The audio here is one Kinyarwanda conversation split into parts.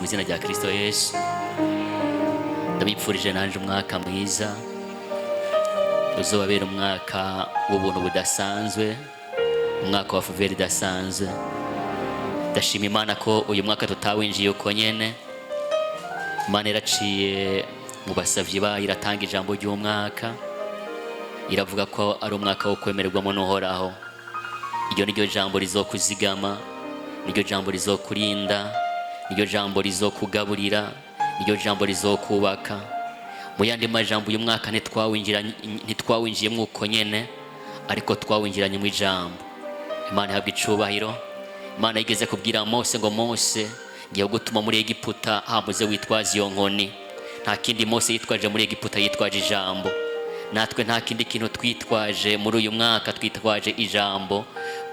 izina rya Kristo Yesu. Ndabipfurije nanje umwaka mwiza, uzobabera umwaka w'ubuntu budasanzwe, umwaka wa faveur idasanzwe. Ndashima Imana ko uyu mwaka tutawinjiye uko nyene. Imana iraciye mu basavyi bayo iratanga ijambo ry'umwaka, iravuga ko ari umwaka wo kwemererwamo n'Uhoraho. Iryo niryo jambo rizokuzigama, niryo jambo rizokurinda, niryo jambo rizokugaburira, niryo jambo rizokubaka. Mu yandi majambo uyu mwaka ntitwawinjiyemo uko nyene, ariko twawinjiranye mu ijambo. Imana ihabwa icubahiro. Imana yigeze kubwira Mose ngo Mose, ngiye gutuma muri Egiputa hamuze witwaza iyo nkoni. Nta kindi Mose yitwaje muri Egiputa, yitwaje ijambo. Natwe nta kindi kintu twitwaje muri uyu mwaka, twitwaje ijambo,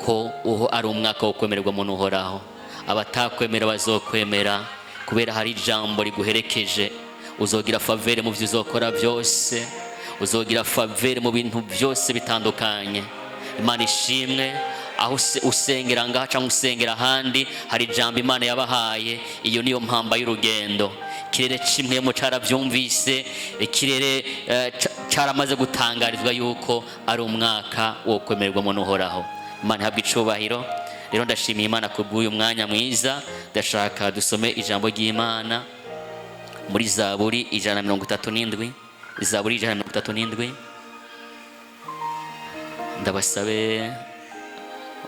ko uho ari umwaka wo kwemererwamo n'Uhoraho. Abatakwemera bazokwemera, kubera hari ijambo riguherekeje. Uzogira faveur mu byo uzokora byose, uzogira faveur mu bintu byose bitandukanye. Imana ishimwe. Aho usengera ngaha cyangwa usengera ahandi, hari ijambo Imana yabahaye. Iyo niyo mpamba y'urugendo. Ikirere kimwe mu carabyumvise, ikirere caramaze gutangarizwa yuko ari umwaka wo kwemererwamo n'Uhoraho. Imana ihabwa icubahiro. Rero ndashimiye Imana kubw'uyu mwanya mwiza. Ndashaka dusome ijambo ry'Imana muri Zaburi 137. Zaburi 137. Ndabasabe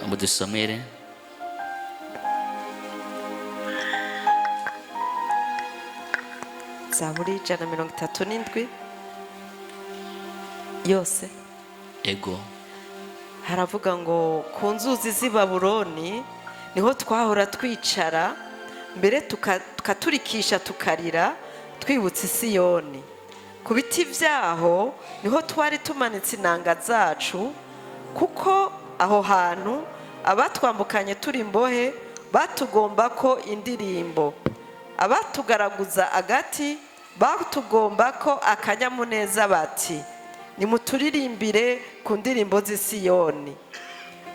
mudusomere. Zaburi 137 yose. Ego. Haravuga ngo ku nzuzi z'i Babuloni niho twahora twicara, mbere tukaturikisha tukarira twibutse Siyoni. Ku biti vyaho niho twari tumanitse inanga zacu, kuko aho hantu abatwambukanye turi imbohe batugomba ko indirimbo, abatugaraguza agati batugomba ko akanyamuneza, bati nimuturirimbire ku ndirimbo z'i Siyoni.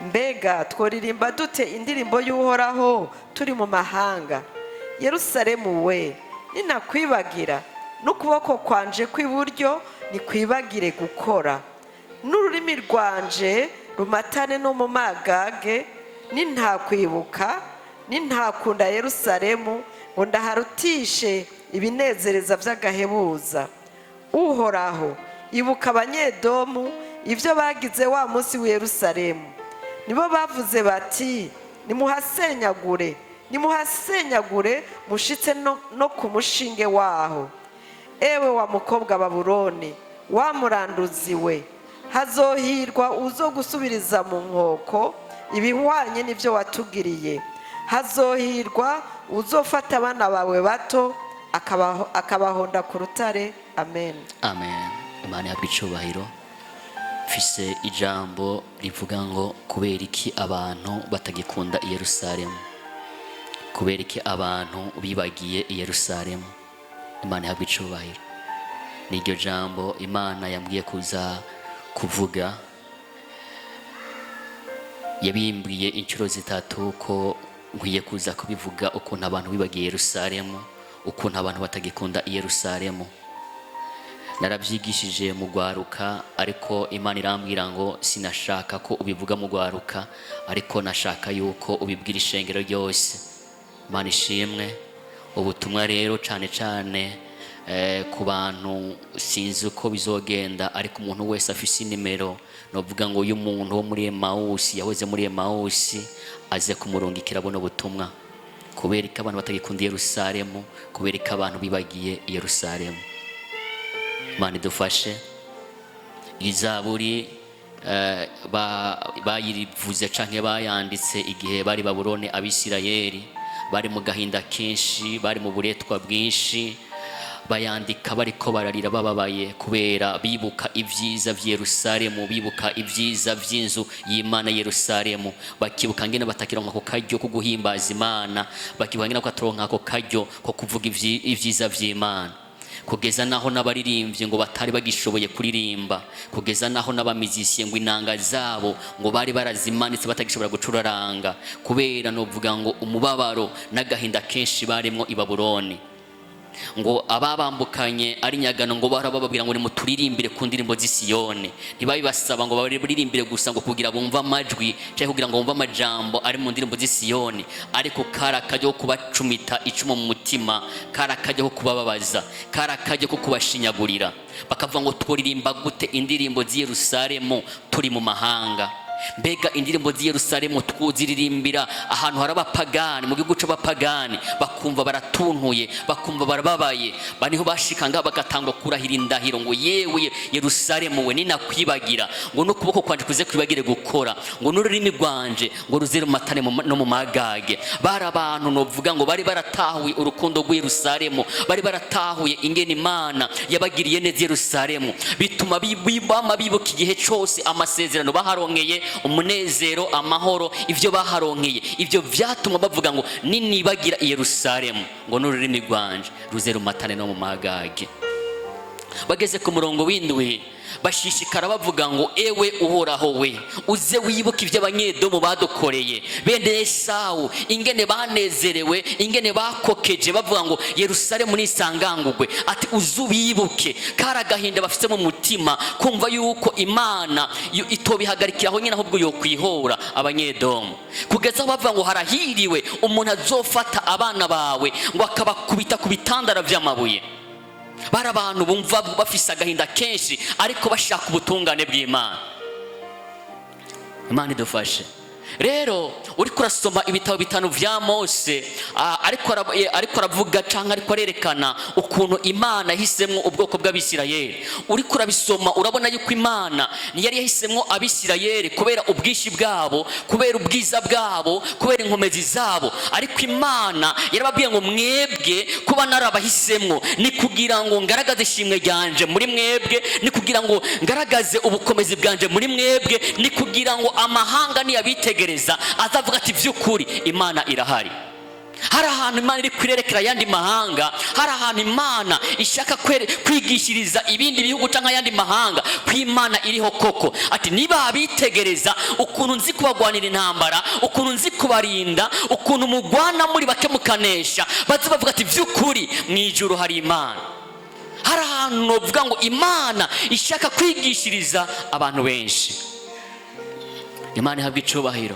Mbega tworirimba dute indirimbo y'Uhoraho turi mu mahanga? Yerusalemu we, ninakwibagira, n'ukuboko kwanje kw'iburyo nikwibagire gukora, n'ururimi rwanje rumatane no mu magage, nintakwibuka, nintakunda Yerusalemu ngo ndaharutishe ibinezereza vy'agahebuza. Uhoraho, ibuka Abanyedomu ivyo bagize wa munsi w'i Yerusalemu. Nibo bavuze bati nimuhasenyagure, nimuhasenyagure mushitse no ku mushinge waho. Ewe wa mukobwa Babuloni, wa muranduzi we, hazohirwa uzo gusubiriza mu nkoko ibihwanye n'ivyo watugiriye. Hazohirwa uzofata abana bawe bato akabahonda ku rutare. Amen. Amen. Imana ihabwa icubahiro. Mfise ijambo rivuga ngo kubera iki abantu batagikunda i Yerusalemu, kubera iki abantu bibagiye i Yerusalemu. Imana ihabwa icubahiro. Niryo jambo Imana yambwiye kuza kuvuga. Yabimbwiye inshuro zitatu ko nkwiye kuza kubivuga ukuntu abantu bibagiye Yerusalemu, ukuntu abantu batagikunda i Yerusalemu. Narabyigishije mu gwaruka, ariko Imana irambwira ngo sinashaka ko ubivuga mu gwaruka, ariko nashaka yuko ubibwira ishengero ryose. Imana ishimwe. Ubutumwa rero cane cane ku bantu sinzi uko bizogenda, ariko umuntu wese afise inimero, novuga ngo uyu muntu wo muri Emausi, yahoze muri Emausi, aze kumurungikira buno butumwa. Kubera ko abantu batagikunda Yerusalemu, kubera ko abantu bibagiye Yerusalemu. Imana idufashe. Izaburi bayirivuze canke bayanditse igihe bari Babuloni, Abisirayeli bari mu gahinda kenshi, bari mu buretwa bwinshi. Bayandika bariko bararira bababaye, kubera bibuka ivyiza vya Yerusalemu, bibuka ivyiza vy'inzu y'Imana Yerusalemu. Bakibuka ngene batakironka ako karyo ko guhimbaza Imana, bakibuka ngene ko atoronka ako karyo ko kuvuga ivyiza vy'Imana. kugeza naho n'abaririmbyi ngo batari bagishoboye kuririmba, kugeza naho n'abamizisiye ngo inanga zabo ngo bari barazimanitse batagishobora gucuraranga, kubera novuga ngo umubabaro n'agahinda kenshi barimo i Babuloni. Ngo ababambukanye ari nyagano ngo barabababwira ngo nimuturirimbire ku ndirimbo z'Isiyoni. Ntibabibasaba ngo baririmbire gusa ngo kugira bumva amajwi cyangwa kugira ngo bumve amajambo ari mu ndirimbo z'Isiyoni, ariko karakajya ko kubacumita icumu mu mutima, karakajya ko kubababaza, karakajya ko kubashinyagurira. Bakavuga ngo tworirimba gute indirimbo z'i Yerusalemu turi mu mahanga? Mbega indirimbo z'i Yerusalemu twuziririmbira ahantu hari abapagani, mu gihugu c'abapagani, bakumva baratuntuye, bakumva barababaye. Baniho bashikanga bagatangwa kurahira indahiro ngo yewe Yerusalemu we ninakwibagira, ngo n'ukuboko kwanje kuze kwibagire gukora, ngo n'ururimi rwanje ngo ruzere mu matane no mu magage. Bari abantu novuga ngo bari baratahuye urukundo rw'i Yerusalemu, bari baratahuye ingene Imana yabagiriye neza Yerusalemu, bituma bibama bibuka igihe cyose amasezerano baharonkeye, umunezero, amahoro, ivyo baharonkeye. Ivyo vyatuma bavuga ngo ninibagira i Yerusalemu ngo n'ururimi rwanje ruzere mu matane no mu magage. Bageze ku murongo w'indwi bashishikara bavuga ngo ewe uhoraho we, uze wibuke ibyo abanyedomu badukoreye, bene Esawu ingene banezerewe, ingene bakokeje bavuga ngo Yerusalemu nisangangugwe. Ati uzubibuke karagahinda bafite mu mutima, kumva yuko Imana itobihagarikiraho nyine ahubwo yo kwihora abanyedomu, kugeza bavuga ngo harahiriwe umuntu azofata abana bawe ngo akabakubita ku bitandara vy'amabuye. Bari abantu bumva bafise agahinda kenshi ariko bashaka ubutungane bw'Imana. Imana idufashe. Rero uriko urasoma ibitabo bitanu vya Mose, ariko aravuga canke ariko arerekana ukuntu Imana yahisemwo ubwoko bw'Abisirayeli. Uriko urabisoma urabona yuko Imana yari yahisemwo Abisirayeli kubera ubwishi bwabo, kubera ubwiza bwabo, kubera inkomezi zabo. Ariko Imana yarababwiye ngo mwebwe kuba narabahisemwo ni kugira ngo ngaragaze ishimwe ryanje muri mwebwe, ni kugira ngo ngaragaze ubukomezi bwanje muri mwebwe, ni kugira ngo amahanga niyabitege azavuga ati vy'ukuri Imana irahari. Hari ahantu Imana iri kwirerekera ayandi mahanga, hari ahantu Imana ishaka kwigishiriza ibindi bihugu canke ayandi mahanga ko Imana iriho koko. Ati niba abitegereza ukuntu nzi kubagwanira intambara, ukuntu nzi kubarinda, ukuntu mugwana muri bake mukanesha, bavuga ati vy'ukuri mwijuru hari Imana. Hari ahantu novuga ngo Imana ishaka kwigishiriza abantu benshi. Imana ihabwa icubahiro.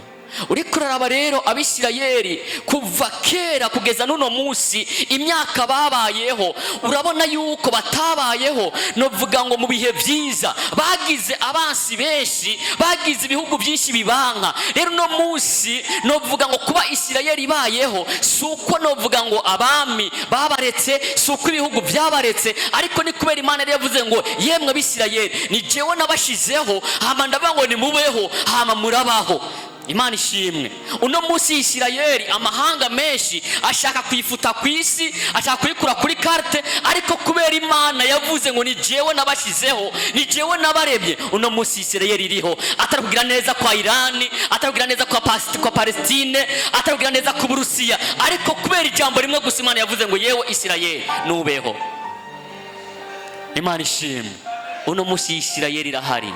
Uriko uraraba rero Abisirayeli kuva kera kugeza n'uno munsi imyaka babayeho, urabona yuko batabayeho novuga ngo mu bihe vyiza, bagize abansi benshi, bagize ibihugu byinshi bibanka. Rero no munsi novuga ngo kuba Isirayeli ibayeho suko novuga ngo abami babaretse, suko ibihugu byabaretse, ariko ni kubera Imana yari yavuze ngo yemwe Abisirayeli ni jewe nabashizeho, hama ndavuga ngo nimubeho, hama murabaho. Imana ishimwe. Uno munsi Isirayeli amahanga menshi ashaka kwifuta kwisi, ashaka kuyikura kuri karte, ariko kubera Imana yavuze ngo ni jewe nabashizeho, ni jewe nabarebye, uno munsi Isirayeli iriho. Atarugira neza kwa Irani, atarugira neza kwa Palestine, atarugira neza ku Burusiya, ariko kubera ijambo rimwe gusa Imana yavuze ngo yewe Isirayeli nubeho. Imana ishimwe. Uno munsi Isirayeli irahari,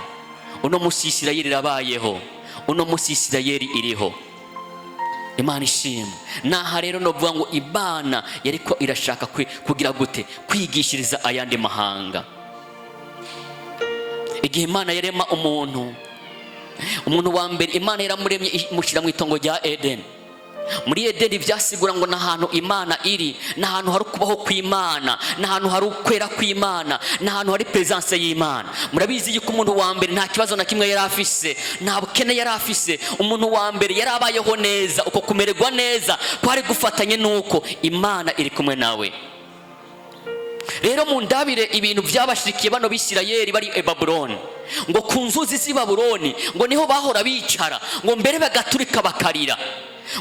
uno munsi Isirayeli irabayeho, uno munsi Isirayeli iriho. Imana ishimwe. Naha rero novuga ngo Imana yariko irashaka kugira gute kwigishiriza ayandi mahanga. Igihe Imana yarema umuntu wa mbere Imana yaramuremye imushira mu itongo rya Eden. Muri Edeni byasigura ngo nahantu Imana iri, nahantu hari kubaho kw'Imana, nahantu hari ukwera kw'Imana, nahantu hari presence y'Imana. Murabizi yuko umuntu wa mbere nta kibazo na kimwe yari afise, nta bukene yari afise. Umuntu wa mbere yari abayeho neza, uko kumererwa neza kwari gufatanye nuko Imana iri kumwe nawe. Rero mundabire ibintu byabashirikiye bano Bisirayeli bari i Babuloni, ngo ku nzuzi z'i Babuloni ngo niho bahora bicara, ngo mbere bagaturika bakarira,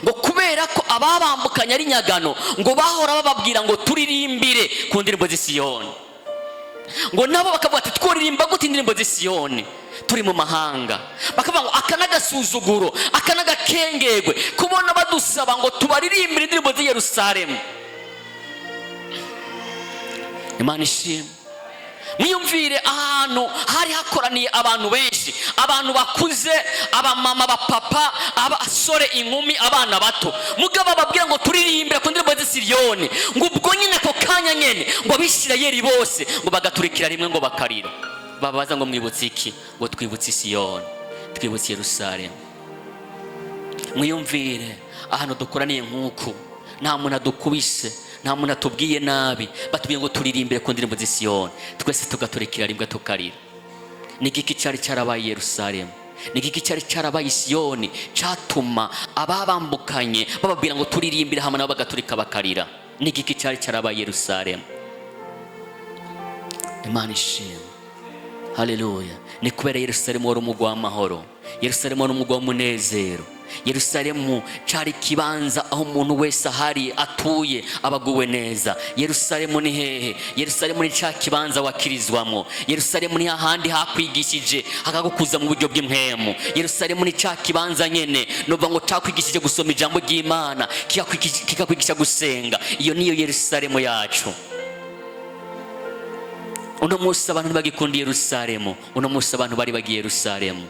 ngo kubera ko ababambukanye ari nyagano, ngo bahora bababwira ngo turirimbire ku ndirimbo z'Isiyoni. Ngo nabo bakavuga ati tworirimba gute indirimbo z'Isiyoni turi mu mahanga. Bakavuga ngo akanagasuzuguro, akanagakengegwe kubona badusaba ngo tubaririmbire indirimbo z'i Yerusalemu. Imana ishimwe. Mwiyumvire ahantu hari hakoraniye abantu benshi, abantu bakuze, abamama, abapapa, abasore, inkumi, abana bato. Mugabo bababwira ngo turirimbire ku ndirimbo z'Isiyoni, ngo ubwo nyine ko kanya nyene ngo Abisirayeli bose ngo bagaturikira rimwe ngo bakarira. Babaza ngo mwibutse iki? Ngo twibutse Isiyoni, twibutse Yerusalemu. Mwiyumvire ahantu dukoraniye nk'uku, nta muntu adukubise, nta muntu atubwiye nabi, batubwiye ngo turirimbire ku ndirimbo z'Isiyoni, twese tugaturikira rimwe tukarira. Ni iki cyari cyarabaye Yerusalemu? Ni iki cyari cyarabaye Isiyoni cyatuma ababambukanye bababwira ngo turirimbire hamwe nabo bagaturika bakarira? Ni iki cyari cyarabaye Yerusalemu? Imana ishimwe. Haleluya. Ni kubera Yerusalemu wari umugwa w'amahoro, Yerusalemu wari umugwa w'umunezero, Yerusalemu cyari kibanza aho umuntu wese ahari atuye abaguwe neza. Yerusalemu ni hehe? Yerusalemu ni cya kibanza wakirizwamo. Yerusalemu ni hahandi hakwigishije hakagukuza mu buryo bw'impemu. Yerusalemu ni cya kibanza nyene novuga ngo cakwigishije gusoma ijambo ry'Imana, kikakwigisha gusenga. Iyo niyo Yerusalemu yacu. Uno munsi abantu bagikunda Yerusalemu, uno munsi abantu bari bagiye Yerusalemu.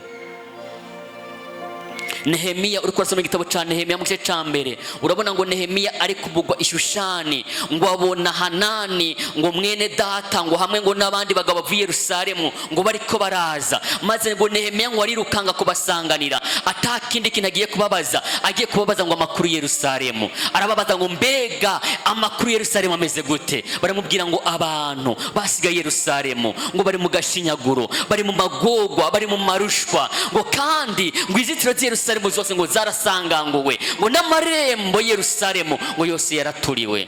Nehemiya, uri kurasoma igitabo cya Nehemiya mu gice cya mbere, urabona ngo Nehemiya ari kuvugwa Ishushani, ngo abona Hanani ngo mwene data ngo hamwe ngo n'abandi bagabo bavuye Yerusalemu ngo bariko baraza, maze ngo Nehemiya ngo arirukanga kubasanganira, atakindi kintu agiye kubabaza, agiye kubabaza ngo amakuru Yerusalemu. Arababaza ngo mbega amakuru Yerusalemu ameze gute? Baramubwira ngo abantu basigaye Yerusalemu ngo bari mu gashinyaguro, bari mu magogwa, bari mu marushwa, ngo kandi ngo izitiro z'Yerusalemu zose ngo zarasanganguwe, ngo n'amarembo Yerusalemu ngo yose yaraturiwe.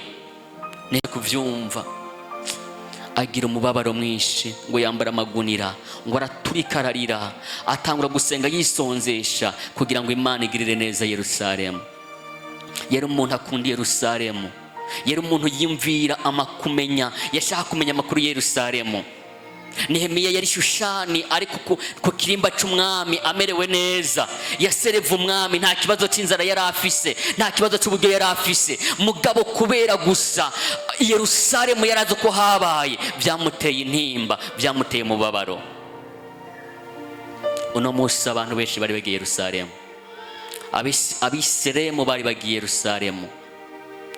Ni kuvyumva agira umubabaro mwinshi, ngo yambara amagunira, ngo araturika ararira, atangura gusenga yisonzesha kugira ngo Imana igirire neza Yerusalemu. Yari umuntu akunda Yerusalemu, yari umuntu yimvira amakumenya, yashaka kumenya amakuru Yerusalemu. Nehemiya yari Shushani ariko ku kirimba c'umwami amerewe neza, yasereva umwami, nta kibazo c'inzara yari afise, nta kibazo c'uburyo yari afise. Mugabo kubera gusa Yerusalemu yarazi ko habaye, byamuteye intimba, byamuteye umubabaro. Uno munsi abantu benshi bari bagiye Yerusalemu, Abisirayeli bari bagiye Yerusalemu,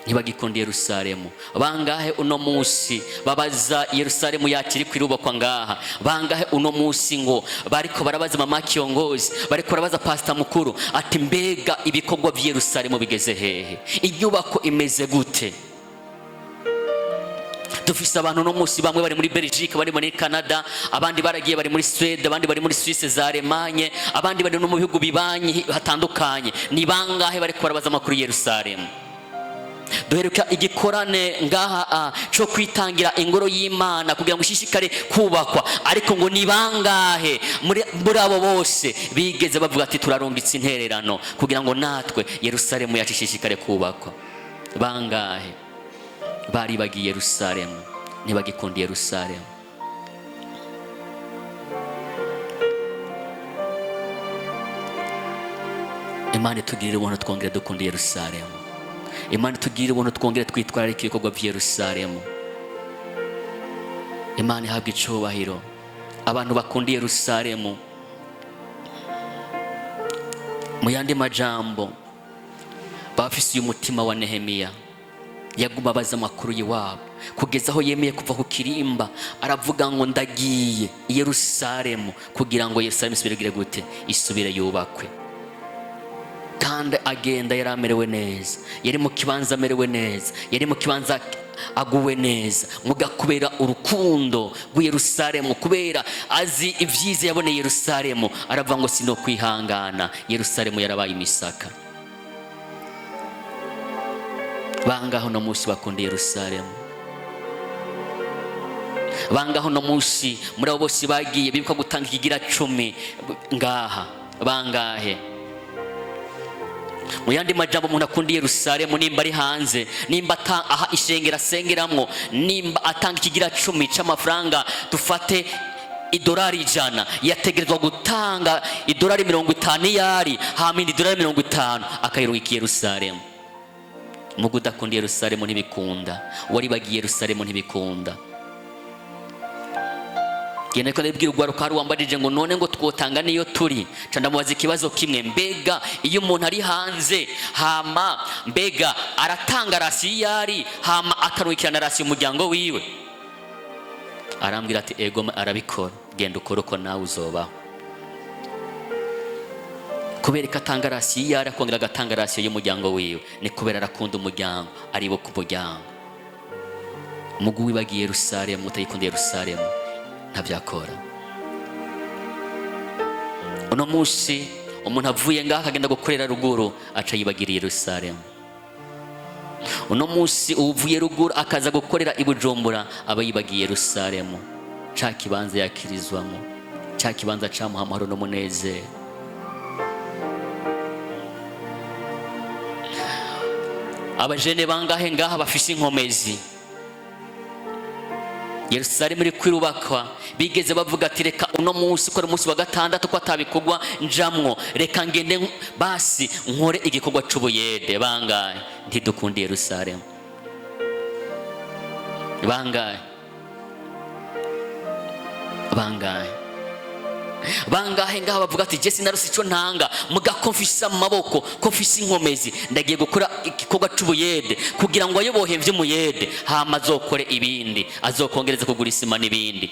ntibagikunda Yerusalemu. Bangahe uno munsi babaza Yerusalemu yakiri kwirubakwa ngaha? Bangahe uno munsi ngo bariko barabaza mama kiongozi, bariko barabaza pastor mukuru ati mbega ibikorwa vya Yerusalemu bigeze hehe? Inyubako imeze gute? Dufise abantu uno munsi bamwe bari muri Belgique, abandi muri Canada, abandi baragiye bari muri Sweden, abandi bari muri Suisse za Allemagne, abandi bari no mu bihugu bibanyi hatandukanye. Ni bangahe bariko barabaza amakuru Yerusalemu? Duheruka igikorane ngaha cyo kwitangira ingoro y'Imana kugira ngo ishishikare kubakwa, ariko ngo ni bangahe muri abo bose bigeze bavuga ati turarungitse intererano kugira ngo natwe Yerusalemu yashishikare kubakwa? Bangahe bari bagiye Yerusalemu, ntibagikunda Yerusalemu? Imana tugirire ubuntu twongere dukunda Yerusalemu. Imana tugirire ubuntu twongere twitwararika ibikorwa vya Yerusalemu. Imana ihabwe icubahiro. Abantu bakunda Yerusalemu, mu yandi majambo bafise umutima wa Nehemiya, yaguma baza amakuru yiwabo kugeza aho yemeye kuva ku kirimba, aravuga ngo ndagiye Yerusalemu kugira ngo Yerusalemu isubire gute? Isubire yubakwe. Kandi agenda yari amerewe neza, yari mu kibanza amerewe neza, yari mu kibanza aguwe neza, muga kubera urukundo rwa Yerusalemu, kubera azi ivyiza yaboneye Yerusalemu, aravuga ngo sino kwihangana, Yerusalemu yarabaye imisaka. Bangaho no munsi bakunda Yerusalemu? Bangaho no munsi muri abo bose bagiye bibuka gutanga ikigira 10 ngaha? Bangahe? Mu yandi majambo umuntu akunda Yerusalemu nimba ari hanze, nimba aha ishengera sengeramwo, nimba atanga ikigira 10 c'amafaranga, dufate $100, yategerezwa gutanga $50 yari hamindi $50 akayirungika Yerusalemu. Mugo udakunda Yerusalemu ntibikunda, wari bagiye Yerusalemu ntibikunda. genda ko ndabwira ugwaruka hari wambajije ngo none ngo twotanga niyo turi candamubaza ikibazo kimwe, mbega iyo umuntu ari hanze hama mbega aratanga rasiyo yari hama akarukirana rasiyo umuryango wiwe? Arambwira ati ego arabikora. Genda ukora uko nawe uzobaho. Kubera ko atanga rasiyo yari akongera agatanga rasiyo y'umuryango wiwe, ni kubera arakunda umuryango, aribo ku muryango. Mugu wibagiye Yerusalemu, utayikunda Yerusalemu ntabyakora. Uno munsi umuntu avuye ngaha akagenda gukorera ruguru aca yibagiriye Yerusalemu. Uno munsi uvuye ruguru akaza gukorera i Bujumbura aba yibagiye Yerusalemu, ca kibanza yakirizwamo, ca kibanza camuha amahoro n'umunezero. Abajene bangahe ngaha bafise inkomezi? Yerusalemu iri kwirubakwa, bigeze bavuga ati reka uno munsi ko ari umunsi wa gatandatu ko atabikogwa njamwo, reka ngende basi nkore igikorwa c'ubuyede. Bangahe ntidukunde Yerusalemu? Bangahe bangahe ngaha bavuga ati Jesse narose ico ntanga muga konfisa amaboko, konfisa inkomezi, ndagiye gukora igikorwa c'ubuyede kugira ngo ayobohemvye umuyede hama azokore ibindi, azokongereza kugura isima n'ibindi.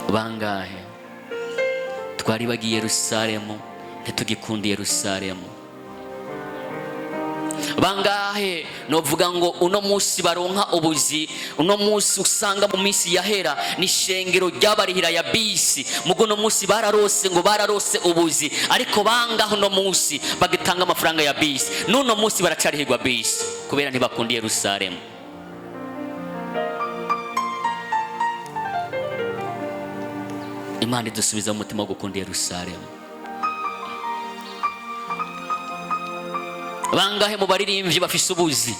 Bangahe twari bagiye Yerusalemu ntitugikunde Yerusalemu? Bangahe novuga ngo uno munsi baronka ubuzi, uno munsi usanga mu minsi yahera ni shengero ryabarihira ya bisi, mugo uno munsi bararose ngo bararose ubuzi, ariko bangaho uno munsi bagitanga amafaranga ya bisi, n'uno munsi baracarihirwa bisi kubera ntibakundiye Yerusalemu. Imana idusubiza umutima wo gukunda Yerusalemu. Bangahe mu baririmbyi bafise ubuzi,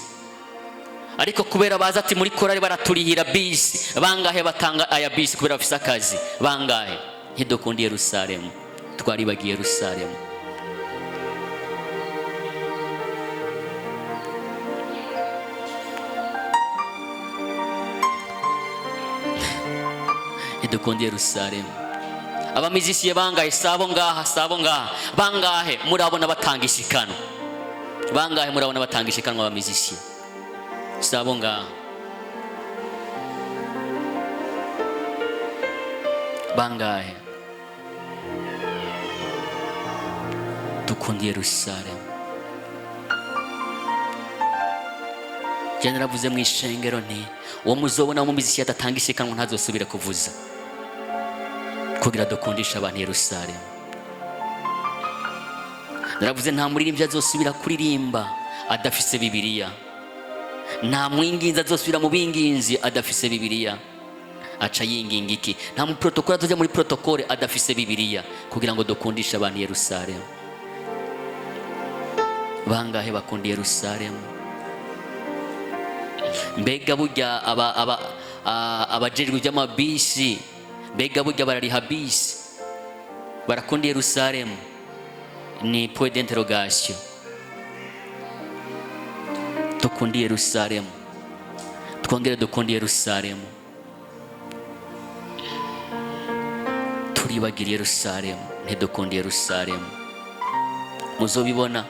ariko kubera baza ati muri korari baraturihira bisi, bangahe batanga aya bisi kubera bafise akazi? Bangahe ntidukunde Yerusalemu? Twaribagiye Yerusalemu. Ntidukunde Yerusalemu. Abamizisiye bangahe sabo ngaha? Bangahe murabona batanga ishikano? Bangahe murabona batanga ishikano abamizisiye? Sabo ngaha. Bangahe dukunde Yerusalemu? Jana naravuze mu ishengero nti uwo muzobona mu mizisiye atatanga ishikano ntazosubira kuvuza, kugira dukundisha abantu Yerusalemu. Naravuze nta muririmbyi azosubira kuririmba adafise Bibiliya, nta mwinginzi azosubira mu binginzi adafise Bibiliya. Aca yinginga iki? Nta mu protokole azoja muri protokole adafise Bibiliya, kugira ngo dukundishe abantu Yerusalemu. Bangahe bakunda Yerusalemu? Mbega burya abajejwe by'amabisi, mbega burya barariha bisi, barakunda Yerusalemu? Ni point d'interrogation. Dukunde Yerusalemu, twongere dukunde Yerusalemu. Turibagira Yerusalemu, ntidukunde Yerusalemu. Muzobibona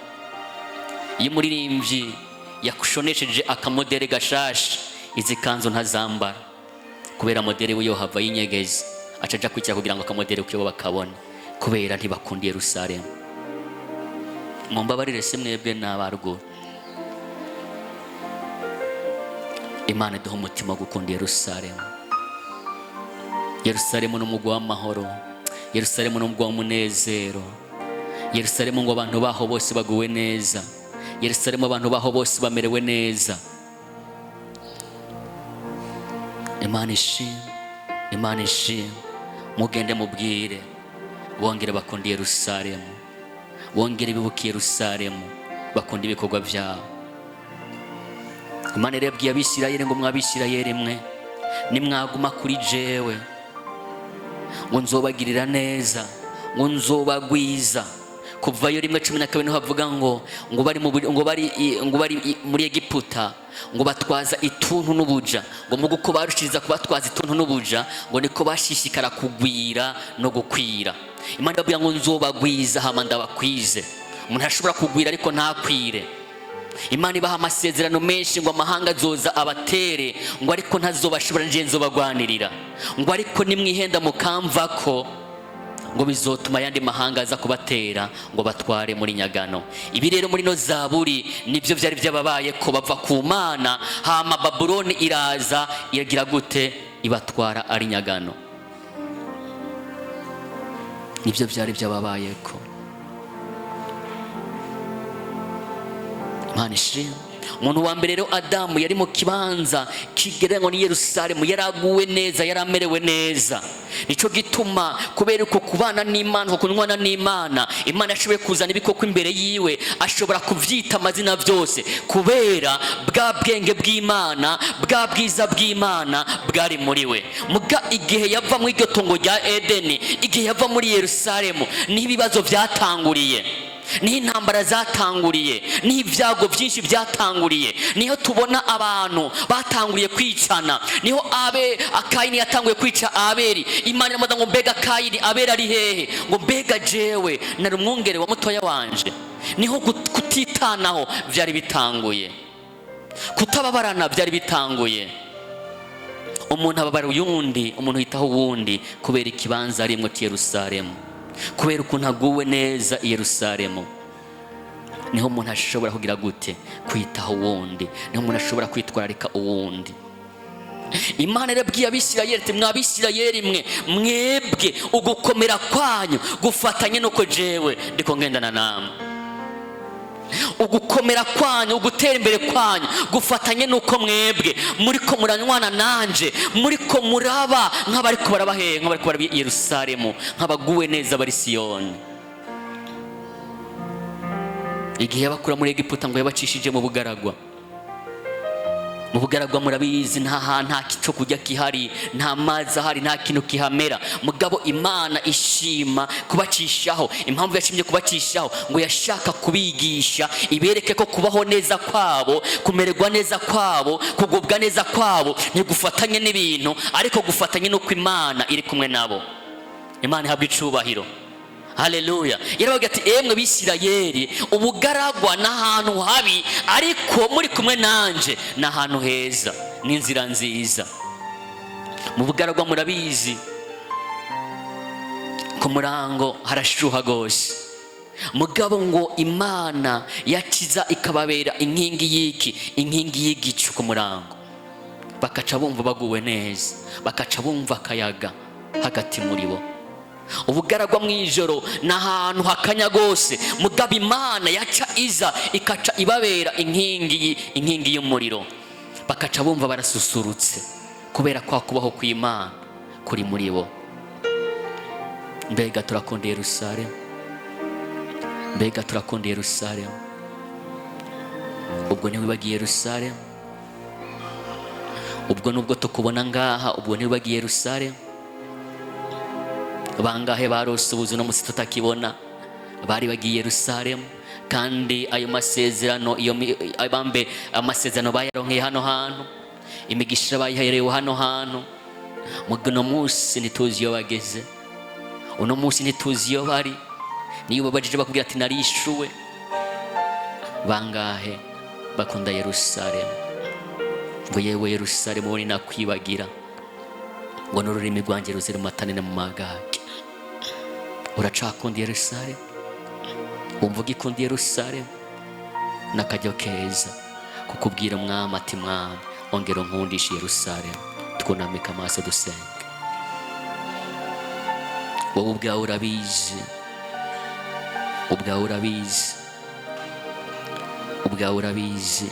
iyo umuririmbyi yakushonesheje akamodere gashasha, izi kanzu ntazambara kubera modere we yohava yinyegeza, acaja kwikira kugira ngo akamodere ukibo bakabona, kubera ntibakunde Yerusalemu. Mumbabarire se mwebwe n'abaruguru. Imana iduha umutima wo gukunda Yerusalemu. Yerusalemu ni umugwa w'amahoro, Yerusalemu ni umugwa w'umunezero, Yerusalemu ngo abantu baho bose baguwe neza, Yerusalemu abantu baho bose bamerewe neza. Imana ishimwe, mugende mubwire bongere bakunda Yerusalemu, bongere bibuke Yerusalemu, bakunda ibikorwa byabo. Imana yabwiye Abisirayeli ngo mwabisirayeli mwe nimwaguma kuri jewe ngo nzobagirira neza, ngo nzobagwiza, kuvayo 1:12 niho havuga ngo bari muri Egiputa, ngo batwaza ituntu n'ubuja, ngo mu guko barushiriza kubatwaza ituntu n'ubuja, ngo niko bashishikara kugwira no gukwira. Imana ibabwira ngo nzobagwiza hama ndabakwize. Umuntu ashobora kugwira ariko ntakwire. Imana ibaha amasezerano menshi ngo amahanga azoza abatere, ngo ariko ntazobashobora, nje nzobagwanirira. Ngo ariko nimwihenda mukamvako, ngo bizotuma yandi mahanga aza kubatera ngo batware muri nyagano. Ibi rero muri no Zaburi nibyo byari byababaye ko bava ku Mana, hama Babuloni iraza iragira gute, ibatwara ari nyagano. Nibyo byari byababaye ko. Imana ishimwe. Umuntu wa mbere rero Adamu yari mu kibanza kigereranywa ni Yerusalemu, yaraguwe neza, yaramerewe neza. Nico gituma kubera uko kubana n'Imana, kunywana n'Imana, Imana yashoboye kuzana ibikoko imbere yiwe, ashobora kuvyita amazina byose kubera bwa bwenge bw'Imana, bwa bwiza bw'Imana bwari muri we. Muga igihe yava mu iryo tongo rya Edeni, igihe yava muri Yerusalemu, n'ibibazo byatanguriye, niho intambara zatanguriye, niho ibyago byinshi byatanguriye, niho tubona abantu batanguriye kwicana, niho Kayini yatanguye kwica Abeli. Imana iramubaza ngo mbega Kayini, Abeli ari hehe? Ngo mbega jewe nari umwungere wa mutoya wanje. Niho kutitanaho byari bitanguye, kutababarana byari bitanguye. Umuntu ababara uyundi, umuntu yitaho uwundi kubera ikibanza arimwo cy'Yerusalemu, kubera ukuntu aguwe neza i Yerusalemu. Niho umuntu ashobora kugira gute, kwitaho uwundi, niho umuntu ashobora kwitwararika uwundi. Imana yarabwiye Abisirayeli ati mw'Abisirayeli mwe, mwebwe ugukomera kwanyu gufatanye nuko jewe ndiko ngendana namwe. Ugukomera kwanyu, ugutera imbere kwanyu gufatanye nuko mwebwe muriko muranywana nanje, muriko muraba nk'abariko barabahe, nk'abariko barabi Yerusalemu, nk'abaguwe neza bari Siyoni. Igihe yabakura muri Egiputa ngo yabacishije mu bugaragwa. Mu bugaragwa murabizi nta cyo kujya kihari, nta mazi ahari, nta kintu kihamera. Mugabo Imana ishima kubacishaho. Impamvu yashimye kubacishaho ngo yashaka kubigisha, ibereke ko kubaho neza kwabo, kumererwa neza kwabo, kugubwa neza kwabo ntigufatanye n'ibintu, ariko gufatanye nuko Imana iri kumwe nabo. Imana ihabwa icubahiro. Haleluya. Yaravuga ati emwe Bisirayeli, ubugaragwa n'ahantu habi, ariko muri kumwe nanje n'ahantu heza, n'inzira nziza. Mu bugaragwa murabizi ku murango harashuha gose, mugabo ngo Imana yakiza ikababera inkingi y'igicu ku murango, bakaca bumva baguwe neza, bakaca bumva akayaga hagati muri bo. Ubugaragwa mwijoro n'ahantu hakanya gose, mugabo Imana yaca iza ikaca ibabera inkingi y'umuriro, bakaca bumva barasusurutse kubera kwa kubaho kw'Imana kuri muri bo. Mbega turakunda Yerusalemu, mbega turakunda Yerusalemu. Ubwo ntiwibagiye Yerusalemu, ubwo nubwo tukubona ngaha, ubwo ntiwibagiye Yerusalemu. Bangahe barose ubuzi no musi tutakibona, bari bagiye Yerusalemu, kandi ayo masezerano, iyo abambe amasezerano bayaronkeye hano hantu, imigisha bayiherewe hano hantu. Muno musi ntituzi iyo bageze, uno musi ntituzi iyo bari. Niyo babajije bakubwira ati narishuwe. Bangahe bakunda Yerusalemu, ngo yewe Yerusalemu woni nakwibagira, ngo n'ururimi rwanjye ruzira matanene mu magage. Uracakunda Yerusalemu? Umvuga ikunda Yerusalemu? Nakajyo keza kukubwira Mwami ati Mwami ongera unkundishe Yerusalemu. Twunamika amaso dusenge. Wowe ubwawe urabizi, ubwawe urabizi, ubwawe urabizi,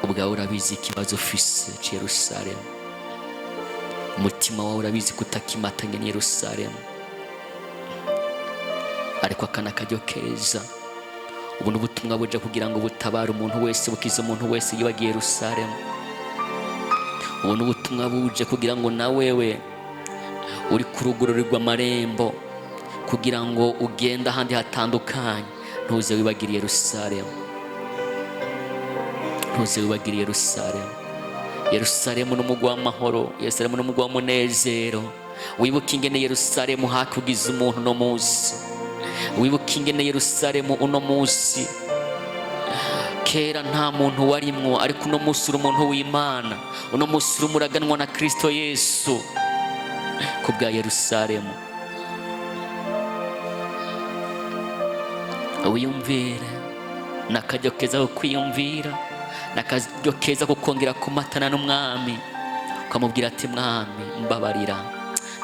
ubwawe urabizi ikibazo ufise ci Yerusalemu. Umutima wawe urabizi kutakimatanya ni Yerusalemu, ariko akana kajyo keza. Ubu n'ubutumwa buja kugira ngo butabare umuntu wese, bukize umuntu wese yibagiye Yerusalemu. Ubu n'ubutumwa buje kugira ngo na wewe uri kurugururirwa amarembo, kugira ngo ugende ahandi hatandukanye ntuze wibagire Yerusalemu. Ntuze wibagire Yerusalemu. Yerusalemu n'umugwa w'amahoro, Yerusalemu n'umugwa w'umunezero. Wibuke ingene Yerusalemu hakugize umuntu uno munsi. Wibuke ingene Yerusalemu uno munsi kera nta muntu warimwo, ariko uno munsi uri umuntu w'Imana. Uno munsi uri muraganwa na Kristo Yesu kubwa Yerusalemu. Wiyumvire, nakajyo keza ko kwiyumvira, nakajyo keza ko kongera kumatana n'umwami, ukamubwira ati mwami mbabarira,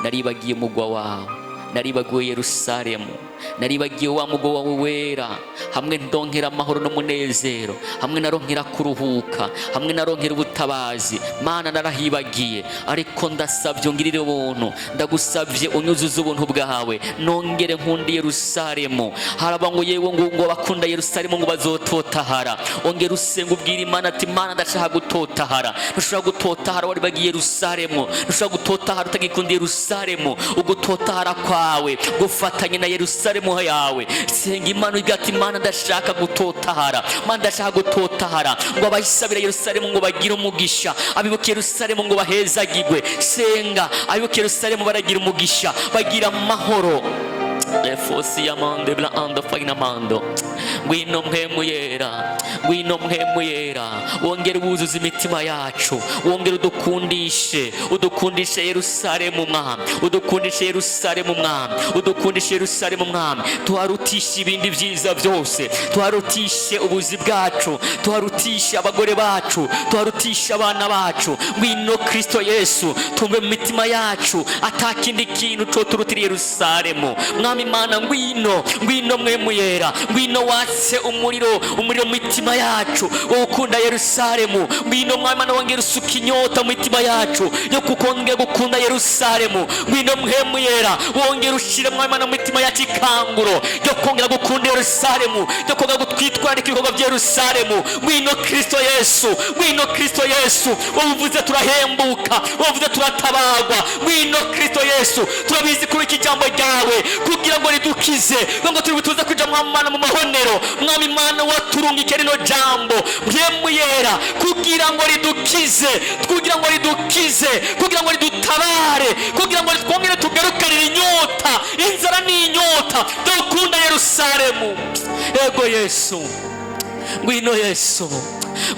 naribagiye umugwa wawe, naribagiye Yerusalemu, naribagiye wa mugwa wawe wera, hamwe ndonkera amahoro n'umunezero, hamwe naronkera kuruhuka, hamwe naronkera ubutabazi. Mana narahibagiye, ariko ndasabye ungirire ubuntu, ndagusabye unyuzuze ubuntu bwawe, nongere nkundi Yerusalemu. Haraba ngo yewe ngo bakunda Yerusalemu ngo bazototahara. Ongera usenga ubwira Imana ati Mana ndashaka gutotahara. Ntushobora gutotahara waribagiye Yerusalemu, ntushobora gutotahara utagikunda Yerusalemu. Ugutotahara kwawe gufatanye na Yerusalemu yawe. Senga Imana ugira ati Mana ndashaka gutotahara, Mana ndashaka gutotahara, ngo abayisabira Yerusalemu ngo bagire umugisha, abibuke Yerusalemu ngo bahezagirwe. Senga abibuke Yerusalemu baragira umugisha, bagira amahoro. Lefosi ya mande bla ando faina mando. Ngwino mpemu yera, ngwino mpemu yera, wongere wuzuza imitima yacu, wongere udukundishe Yerusalemu mwami, udukundishe Yerusalemu mwami, udukundishe Yerusalemu mwami. Tuharutishe ibindi byiza byose, tuharutishe ubuzi bwacu, tuharutishe abagore bacu, tuharutishe abana bacu. Ngwino Kristo Yesu, tumbe mu mitima yacu atakindi kintu cyo turutira Yerusalemu mwami. Mana ngwino, ngwino mwemu yera, ngwino watse umuriro mu mitima yacu wo gukunda Yerusalemu. Ngwino mwami Mana wongera usuka inyota mu mitima yacu yo kukongera gukunda Yerusalemu. Ngwino mwemu yera, wongera ushire mwami Mana mu mitima yacu ikanguro yo kongera gukunda Yerusalemu, yo kongera gutwitwarika ibikorwa bya Yerusalemu. Ngwino Kristo Yesu, ngwino Kristo Yesu, wovuze turahembuka, wovuze turatabagwa. Ngwino Kristo Yesu, turabizi kuri iki jambo ryawe kugira ngo ridukize, ngo tubibutuze kuja Mana mu mahonero. Mwami Mana waturungike rino jambo mwemu yera kugira ngo ridukize, kugira ngo ridukize, kugira ngo ridutabare, kugira ngo twongere tugarukanire inyota, inzara n'inyota dukunda Yerusalemu. Ego Yesu, ngwino Yesu,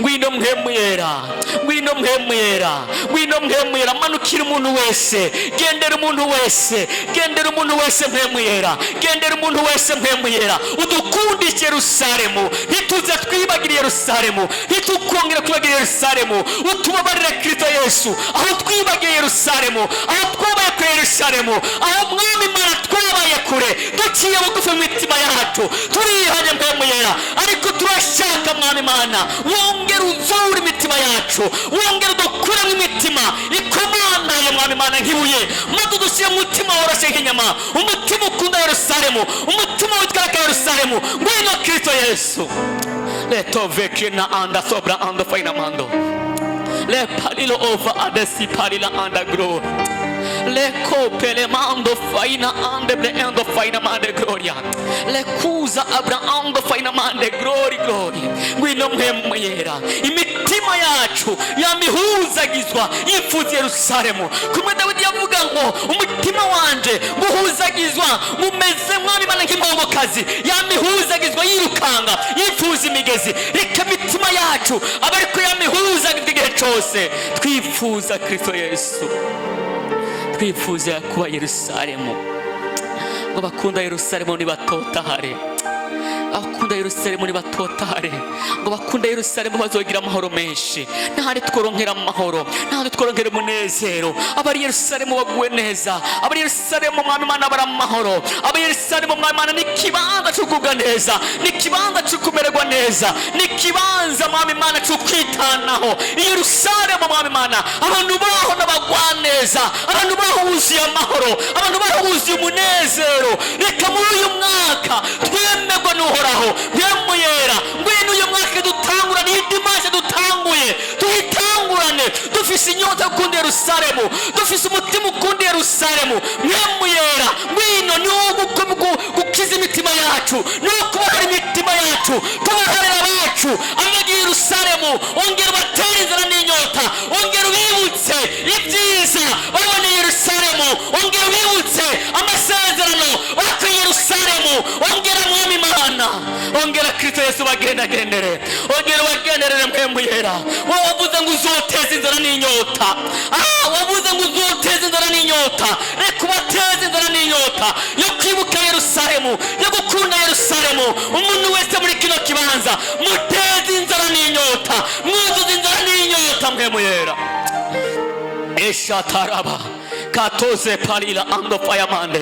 ngwino mpemu yera, ngwino mpemu yera, ngwino mpemu yera. Manukira umuntu wese, gendera umuntu wese, gendera umuntu wese mpemu yera, gendera umuntu wese mpemu yera. Udukundishe Yerusalemu, ntituze twibagire Yerusalemu, ntitukongera kwibagire Yerusalemu. Utubabarire Kristo Yesu, aho twibagiye Yerusalemu, aho twabaye kure Yerusalemu, aho mwami Mana twabaye kure, duciye bugufi mu mitima yacu, turihanye mpemu yera. Ariko turashaka mwami Mana wongera uzura imitima yacu, wongera udukuramo imitima ikomanaye mwami Mana nk'ibuye, maze udushyire mu mutima woroshye nk'inyama, umutima ukunda Yerusalemu, umutima witwararika Yerusalemu. Ngwino Kristo Yesu. Leto vekina anda sobra anda faina mando, le palilo over adesi palila anda grow, le copele mando faina ande ble endo faina mande gloria, le kuza abra ando faina mande glory glory. Ngwino mpemu yera, imitima yacu yamihuzagizwa yifuza Yerusalemu. Kumwe Dawidi yavuga ngo umutima wanje nguhuzagizwa mumeze mwami Mana nk'imbogokazi, yamihuzagizwa yirukanga yifuza imigezi. Reka imitima yacu aba ariko yamihuzagizwa igihe cyose. Twifuza Kristo Yesu, twifuza kuba Yerusalemu. Ngo bakunda Yerusalemu nibatotahare, abakunda Yerusalemu nibatotahare, ngo bakunda Yerusalemu bazogira amahoro menshi. Ntahandi tworonkera amahoro, ntahandi tworonkera umunezero. Abari Yerusalemu baguwe neza, abari Yerusalemu mwami Mana bara amahoro, abari Yerusalemu mwami Mana n'ikibanza cyo kugubwa neza, n'ikibanza cyo kumererwa neza, n'ikibanza mwami Mana cyo kwitanaho. Yerusalemu mwami Mana abantu baho n'abagwa neza, abantu baho wuzuye amahoro, abantu baho wuzuye umunezero. Reka muri uyu mwaka twemerwa n'Uhoraho mpemu yera. Ngwino uyu mwaka dutangurane idimashe, dutanguye tuhitangurane dufise inyota ukunda Yerusalemu, dufise umutima ukunda Yerusalemu. Mpemu yera ngwino ni abacu, tubohorera abacu amagiye Yerusalemu. Ongera ubatere inzara n'inyota, ongera ubibutse ibyiza baboneye Yerusalemu, ongera ubibutse amasezerano bakuye Yerusalemu. Ongera mwami Imana, ongera Kristo Yesu bagendagendere, ongera ubagenderere mpemu yera. Wowe wavuze ngo uzoteza inzara n'inyota, wavuze ngo uzoteza inzara n'inyota, reka ubateze inzara n'inyota yo kwibuka Yerusalemu, yo gukunda Yerusalemu. Umuntu wese muri kino kibanza muteze inzara n'inyota, mwuzuze inzara n'inyota mpemu yera. Eshataraba katoze palila ando fireman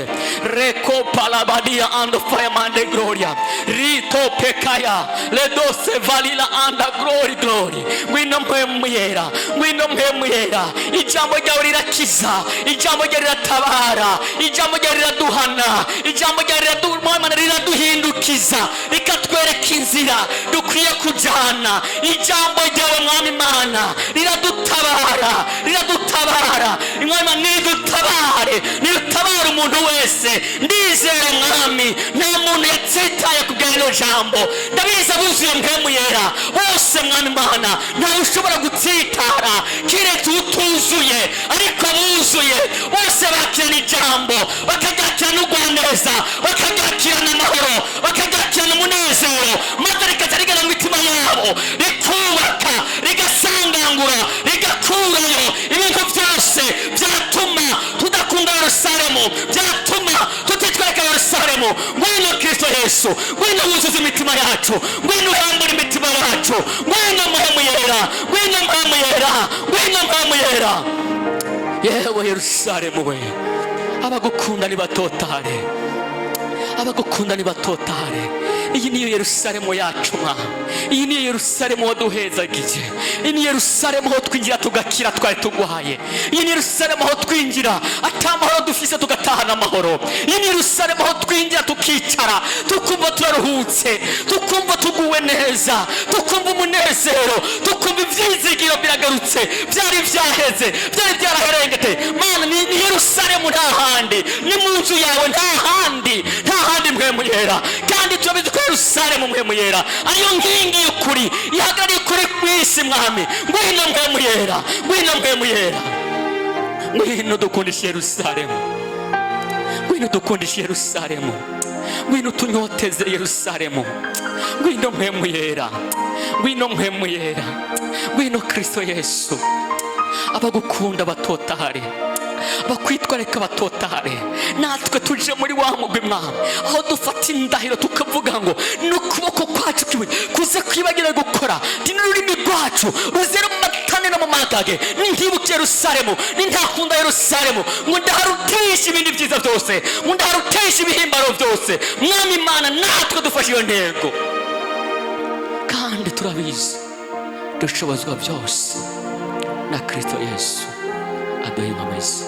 reko palabadia ando fireman gloria rito pekaya le dose valila anda glory ngwino mpemuyera, ngwino mpemuyera. Ijambo ryawe rirakiza, ijambo ryawe riratabara, ijambo ryawe riraduhana, ijambo ryawe riraduhindukiza, rikatwereka inzira dukwiye kujana. Ijambo ryawe mwami Imana riradutabara, riradutabara. Imana nidutabare, nidutabare umuntu wese. Ndizera mwami nta muntu yatsitaye kubwira jambo. Ndabiza buzuye mpemuyera bose mwami Imana, ntawe ushobora gutsitara kiretse utuzuye, ariko buzuye bose bakirana ijambo, bakaryakirana urwaneza, bakaryakirana amahoro, bakaryakirana umunezero, maze rikaza rigana mu mitima yabo, rikubaka, rigasangangura, rigakurayo ibintu byose byatuma tudakunda Yerusalemu, byatuma tutitwereka Yerusalemu. Ngwino Kristo Yesu, ngwino wuzuza imitima yacu, ngwino uhembura imitima yacu, ngwino mpemuyera, ngwino mpemuyera, ngwino mpemuyera. Yewe Yerusalemu we, abagukunda nibatotare, abagukunda nibatotare. Iyi niyo Yerusalemu yacu mwa, iyi niyo Yerusalemu waduhezagiye, iyi niyo Yerusalemu aho twinjira tugakira twari tugwaye, iyi niyo Yerusalemu aho twinjira atamahoro dufise tugatahana amahoro, iyi niyo Yerusalemu aho twinjira tukicara tukumva turaruhutse, tukumva tuguwe neza, tukumva umunezero, tukumva ivyizigiro biragarutse, byari vyaheze, byari byaraherengete. Mana ni Yerusalemu nta handi, ni mu nzu yawe nta handi, nta handi mpemuyera. Kandi turabizi ko Yerusalemu mpemuyera ariyo nkingi y'ukuri ihagarariye ukuri kw'isi mwami. Ngwino mpemuyera, ngwino mpemuyera, ngwino dukundishe Yerusalemu, ngwino dukundishe Yerusalemu, ngwino tunyoteze Yerusalemu, ngwino mpemuyera, ngwino mpemuyera, ngwino Kristo Yesu. Abagukunda batotahare, bakwitwareka batotahare. Natwe tuje muri wa mugwi mwami aho dufata indahiro tukavuga ngo n'ukuboko kwacu kiwe kuze kwibagira gukora, n'ururimi rwacu ruzera mu matane no mu magage. Nintibuke Yerusalemu, nintakunda Yerusalemu, ngo ndaharutisha ibindi byiza byose, ngo ndaharutisha ibihimbaro byose. Mwami Imana, natwe dufashe iyo ntego, kandi turabizi dushobozwa byose na Kristo Yesu aduha inkomezi.